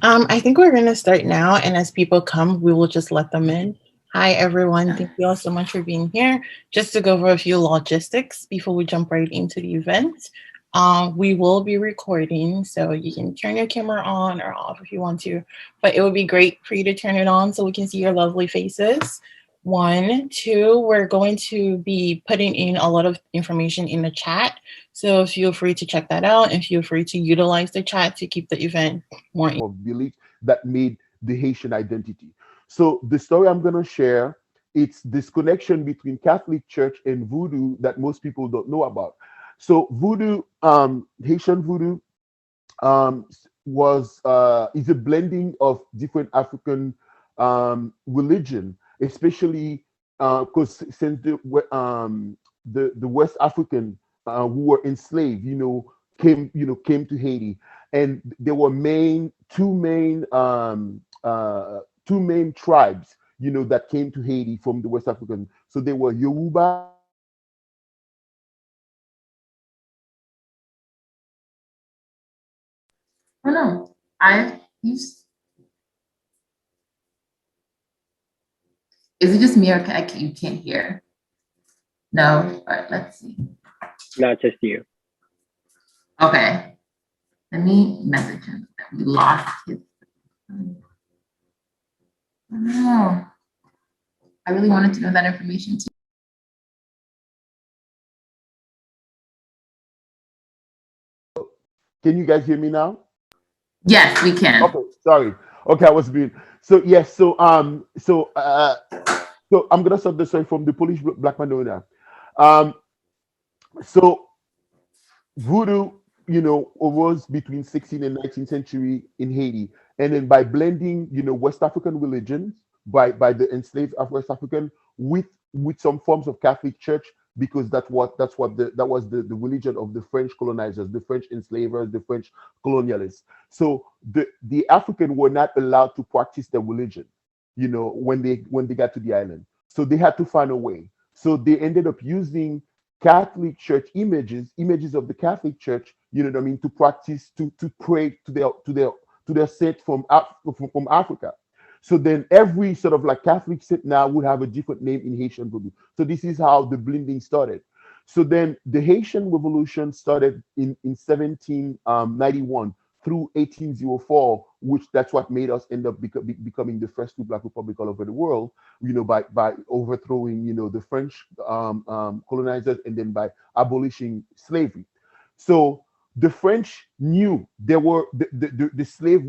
I think we're going to start now, and as people come, we will just let them in. Hi, everyone. Thank you all so much for being here. Just to go over a few logistics before we jump right into the event. We will be recording, so you can turn your camera on or off if you want to, but it would be great for you to turn it on so we can see your lovely faces. One, two, we're going to be putting in a lot of information in the chat. So feel free to check that out and feel free to utilize the chat to keep the event more. Of beliefs that made the Haitian identity. So the story I'm going to share, it's this connection between Catholic Church and Voodoo that most people don't know about. So Voodoo, Haitian Voodoo, um, was is a blending of different African religion, especially because since the West African who were enslaved, came to Haiti, and there were two main tribes, that came to Haiti from the West African. So they were Yoruba Oh no, I you. Is it just me or you can't hear? No. All right. Let's see. Not just you. Okay. Let me message him. We lost his. No. I really wanted to know that information too. Can you guys hear me now? Yes, we can. Okay, sorry. Okay, I was being so yes. So I'm gonna start the story from the Polish Black Madonna. Um, so voodoo, arose between 16th and 19th century in Haiti, and then by blending, West African religions by the enslaved West African with some forms of Catholic Church, because that was the religion of the French colonizers, the French enslavers, the French colonialists. So the African were not allowed to practice their religion, when they got to the island. So they had to find a way. So they ended up using Catholic Church images of the Catholic Church, to practice, to pray to their saint from Africa. So then every sort of like Catholic saint now would have a different name in Haitian voodoo. So this is how the blending started. So then the Haitian Revolution started in 1791 through 1804, which that's what made us end up becoming the first two black republic all over the world, by overthrowing, the French colonizers, and then by abolishing slavery. So the French knew there were the slave,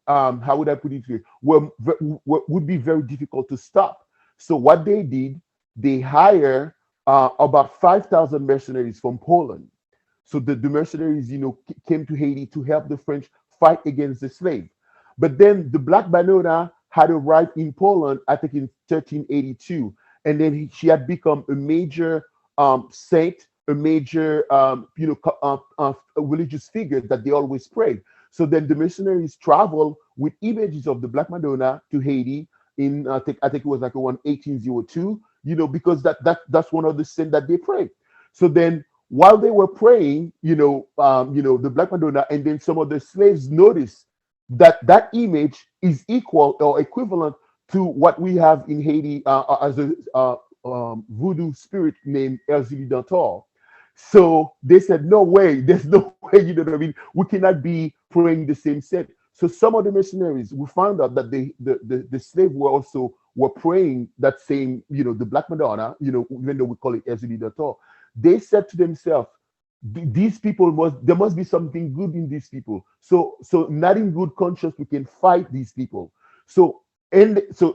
how would I put it here, would be very difficult to stop. So what they did, they hire about 5,000 mercenaries from Poland. So the mercenaries, came to Haiti to help the French fight against the slave. But then the Black Madonna had arrived in Poland, I think in 1382, and then she had become a major saint, a major religious figure that they always prayed. So then the missionaries traveled with images of the Black Madonna to Haiti in I think it was like around 1802, because that's one of the sin that they pray. So then while they were praying, the Black Madonna, and then some of the slaves noticed that that image is equal or equivalent to what we have in Haiti as a voodoo spirit named Erzulie Dantor. So they said, no way, there's no way, you know what I mean? We cannot be praying the same set. So some of the missionaries, we found out that the slave were praying that same, the Black Madonna, even though we call it Erzulie Dantor. They said to themselves, these people there must be something good in these people. So not in good conscience we can fight these people. So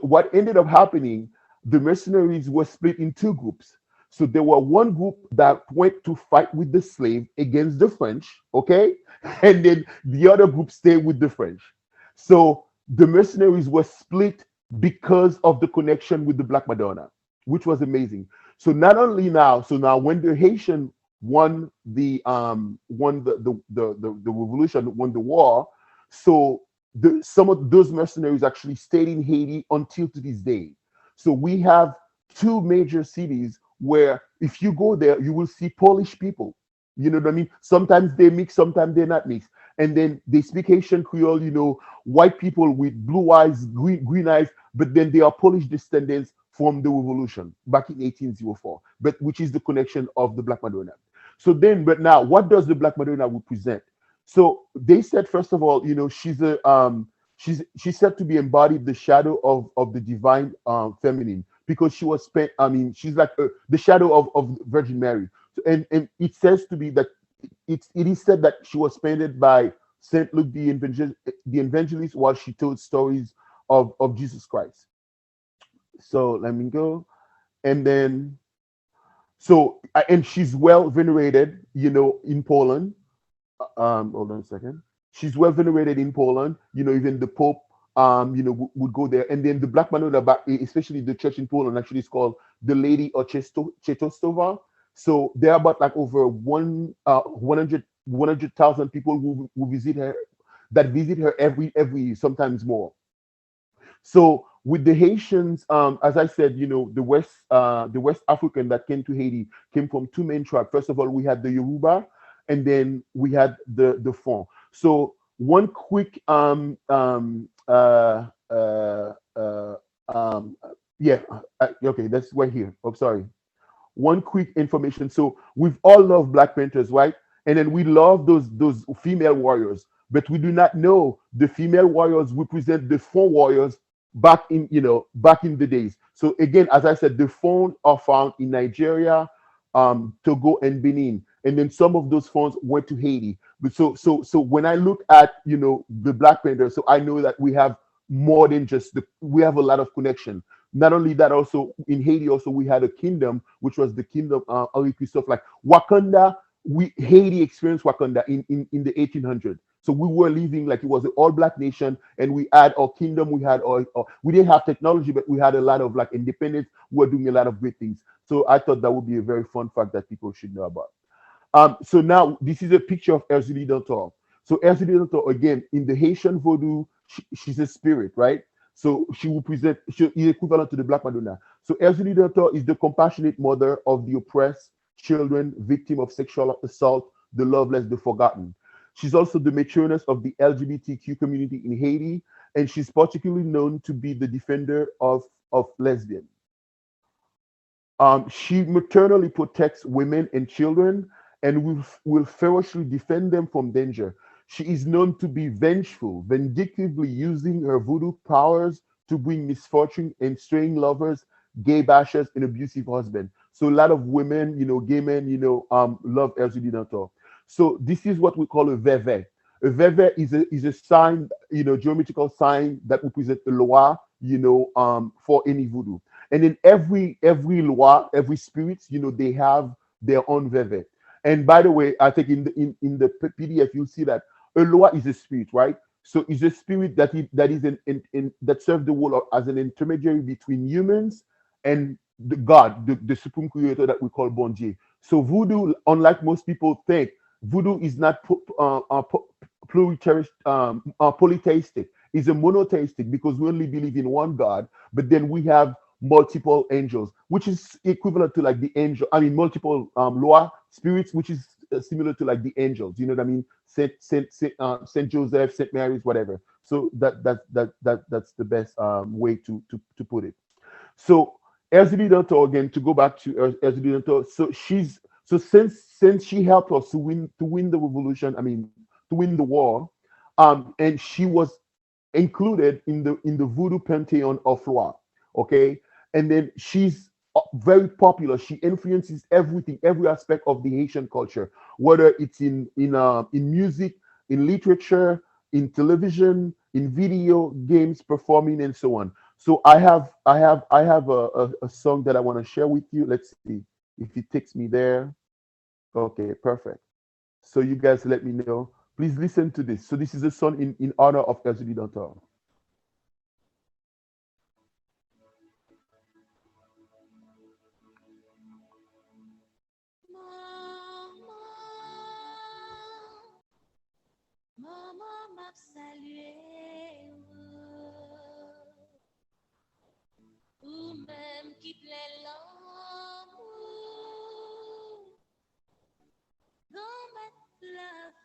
what ended up happening, the mercenaries were split in two groups. So there were one group that went to fight with the slave against the French, okay? And then the other group stayed with the French. So the mercenaries were split because of the connection with the Black Madonna, which was amazing. So not only now, so now when the Haitian won the revolution, won the war, so some of those mercenaries actually stayed in Haiti until to this day. So we have two major cities where if you go there, you will see Polish people. You know what I mean? Sometimes they mix, sometimes they're not mixed. and then they speak Haitian Creole, white people with blue eyes, green eyes, but then they are Polish descendants from the revolution back in 1804, but which is the connection of the Black Madonna. So then, but now, what does the Black Madonna represent? So they said, first of all, she's said to be embodied the shadow of the divine feminine, because she was spent. I mean, she's like the shadow of Virgin Mary. So, and it says to be that it is said that she was painted by Saint Luke the evangelist while she told stories of Jesus Christ. So let me go. And then, and she's well venerated, in Poland. Hold on a second. She's well venerated in Poland. Even the Pope, would go there. And then the Black Madonna, especially the church in Poland, actually is called the Lady of Czestochowa. So there are about like over 100,000 people who visit her, that visit her every year, sometimes more. So with the Haitians, as I said, the West African that came to Haiti came from two main tribes. First of all, we had the Yoruba, and then we had the Fon. So one quick, yeah, okay, that's right here. Oh, sorry. One quick information. So we've all loved Black Panthers, right? And then we love those female warriors, but we do not know the female warriors represent the Fon warriors back in the days. So again, as I said, the Fon are found in Nigeria, Togo, and Benin, and then some of those Fons went to Haiti. But so when I look at the Black Panther, so I know that we have more than just we have a lot of connection. Not only that, also in Haiti, also we had a kingdom, which was the kingdom Henri Christophe, like Wakanda. Haiti experienced Wakanda in the 1800s. So we were living like it was an all black nation, and we had our kingdom. We had we didn't have technology, but we had a lot of like independence. We were doing a lot of great things. So I thought that would be a very fun fact that people should know about. So now this is a picture of Erzulie Dantor. So Erzulie Dantor, again, in the Haitian Vodou, she's a spirit, right? So she will present, she is equivalent to the Black Madonna. So Erzulie Dantor is the compassionate mother of the oppressed, children, victim of sexual assault, the loveless, the forgotten. She's also the matroness of the LGBTQ community in Haiti, and she's particularly known to be the defender of lesbians. She maternally protects women and children, and will ferociously defend them from danger. She is known to be vengeful, vindictively using her voodoo powers to bring misfortune and straying lovers, gay bashers, and abusive husbands. So a lot of women, gay men, love Erzulie Dantor. So this is what we call a veve. A veve is a sign, geometrical sign that represents a loa, for any voodoo. And in every loi, every spirit, they have their own veve. And by the way, I think in the PDF you'll see that a loi is a spirit, right? So it's a spirit that is that serves the world as an intermediary between humans and the God, the supreme creator that we call Bon Dieu. So voodoo, unlike most people think, voodoo is not polytheistic. It's a monotheistic because we only believe in one God, but then we have multiple angels, which is equivalent to like the angel. I mean, multiple loa spirits, which is similar to like the angels. You know what I mean? Saint Joseph, Saint Mary's, whatever. So that's the best way to put it. So Erzulie Dantor, again, to go back to Erzulie Dantor. So since she helped us to win the revolution, I mean to win the war, and she was included in the voodoo pantheon of Loire. Okay, and then she's very popular. She influences everything, every aspect of the Haitian culture, whether it's in music, in literature, in television, in video games, performing, and so on. So I have a song that I want to share with you. Let's see if it takes me there. Okay, perfect. So you guys let me know. Please listen to this. So this is a song in honor of Erzulie Dantor. Maman m'a salué, ou même qui plaît l'amour, dans ma clave,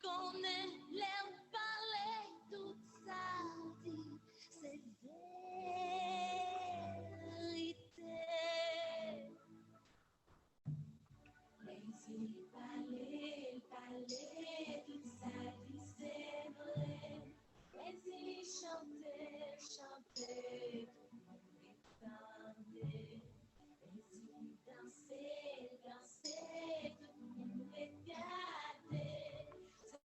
konen